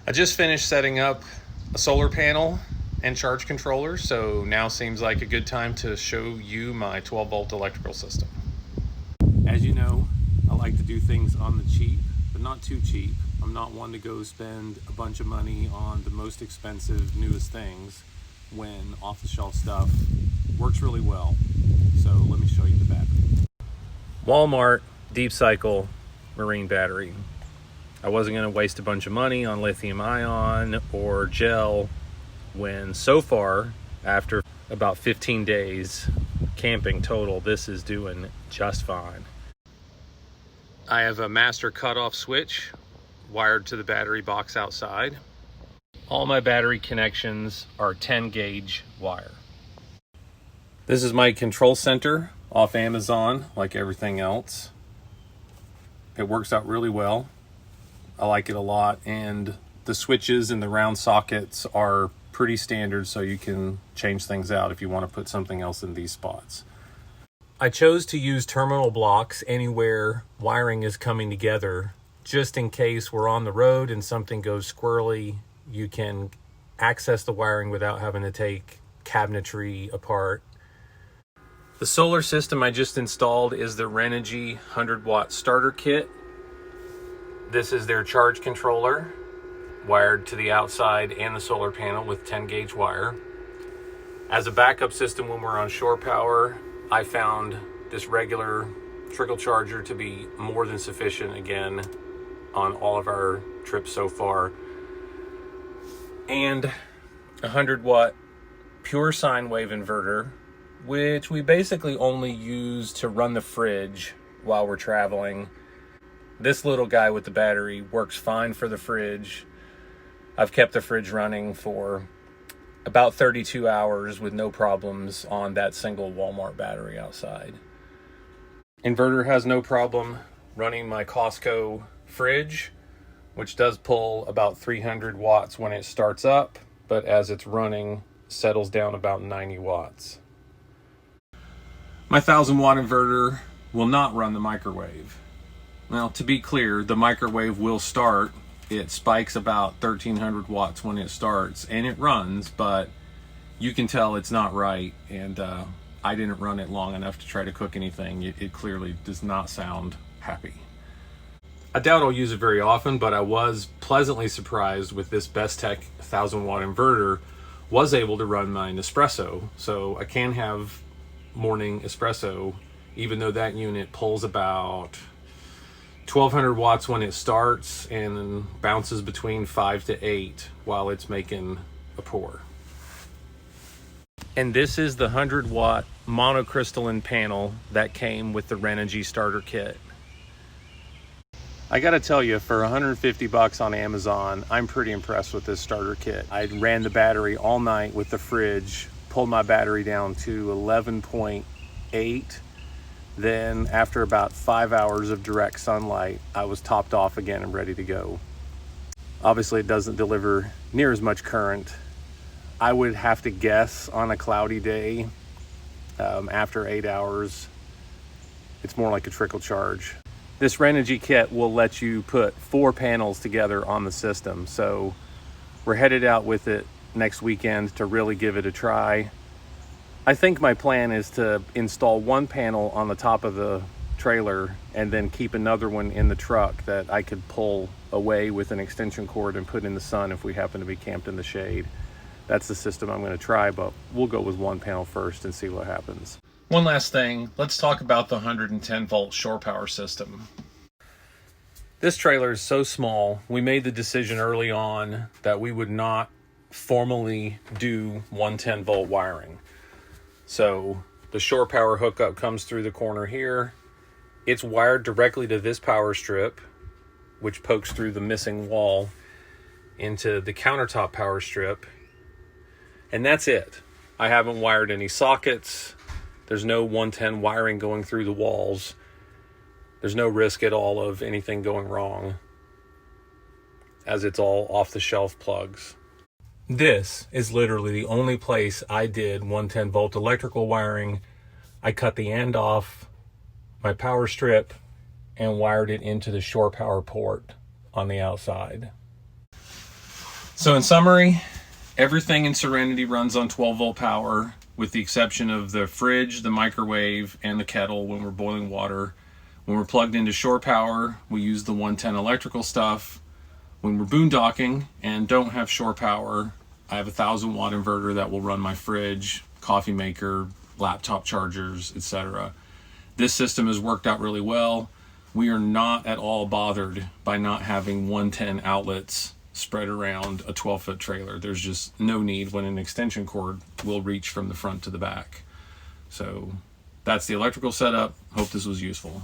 I just finished setting up a solar panel and charge controller, so now seems like a good time to show you my 12-volt electrical system. As you know, I like to do things on the cheap, but not too cheap. I'm not one to go spend a bunch of money on the most expensive, newest things when off-the-shelf stuff works really well. So let me show you the battery. Walmart Deep Cycle marine battery. I wasn't going to waste a bunch of money on lithium ion or gel when so far, after about 15 days camping total, this is doing just fine. I have a master cutoff switch wired to the battery box outside. All my battery connections are 10 gauge wire. This is my control center off Amazon, like everything else. It works out really well. I like it a lot, and the switches and the round sockets are pretty standard, so you can change things out if you want to put something else in these spots. I chose to use terminal blocks anywhere wiring is coming together, just in case we're on the road and something goes squirrely, you can access the wiring without having to take cabinetry apart. The solar system I just installed is the Renogy 100-watt starter kit. This is their charge controller, wired to the outside and the solar panel with 10 gauge wire. As a backup system when we're on shore power, I found this regular trickle charger to be more than sufficient, again, on all of our trips so far. And a 100-watt pure sine wave inverter, which we basically only use to run the fridge while we're traveling. This little guy with the battery works fine for the fridge. I've kept the fridge running for about 32 hours with no problems on that single Walmart battery outside. Inverter has no problem running my Costco fridge, which does pull about 300 watts when it starts up, but as it's running, settles down about 90 watts. My 1,000-watt inverter will not run the microwave. Now, to be clear, the microwave will start. It spikes about 1,300 watts when it starts, and it runs, but you can tell it's not right, and I didn't run it long enough to try to cook anything. It clearly does not sound happy. I doubt I'll use it very often, but I was pleasantly surprised with this Bestech 1,000-watt inverter was able to run my Nespresso, so I can have morning espresso, even though that unit pulls about 1,200 watts when it starts and bounces between 5 to 8 while it's making a pour. And this is the 100-watt monocrystalline panel that came with the Renogy starter kit. I gotta tell you, for 150 bucks on Amazon, I'm pretty impressed with this starter kit. I ran the battery all night with the fridge, pulled my battery down to 11.8. Then after about 5 hours of direct sunlight, I was topped off again and ready to go. Obviously, it doesn't deliver near as much current. I would have to guess on a cloudy day, after 8 hours, it's more like a trickle charge. This Renogy kit will let you put 4 panels together on the system. So we're headed out with it next weekend to really give it a try. I think my plan is to install 1 panel on the top of the trailer and then keep another one in the truck that I could pull away with an extension cord and put in the sun if we happen to be camped in the shade. That's the system I'm going to try, but we'll go with 1 panel first and see what happens. One last thing, let's talk about the 110-volt shore power system. This trailer is so small, we made the decision early on that we would not formally do 110-volt wiring. So the shore power hookup comes through the corner here. It's wired directly to this power strip, which pokes through the missing wall into the countertop power strip. And that's it. I haven't wired any sockets. There's no 110 wiring going through the walls. There's no risk at all of anything going wrong, as it's all off-the-shelf plugs. This is literally the only place I did 110-volt electrical wiring. I cut the end off my power strip and wired it into the shore power port on the outside. So in summary, everything in Serenity runs on 12 volt power, with the exception of the fridge, the microwave, and the kettle when we're boiling water. When we're plugged into shore power, we use the 110 electrical stuff. When we're boondocking and don't have shore power, I have a 1,000 watt inverter that will run my fridge, coffee maker, laptop chargers, etc. This system has worked out really well. We are not at all bothered by not having 110 outlets spread around a 12-foot trailer. There's just no need when an extension cord will reach from the front to the back. So that's the electrical setup. Hope this was useful.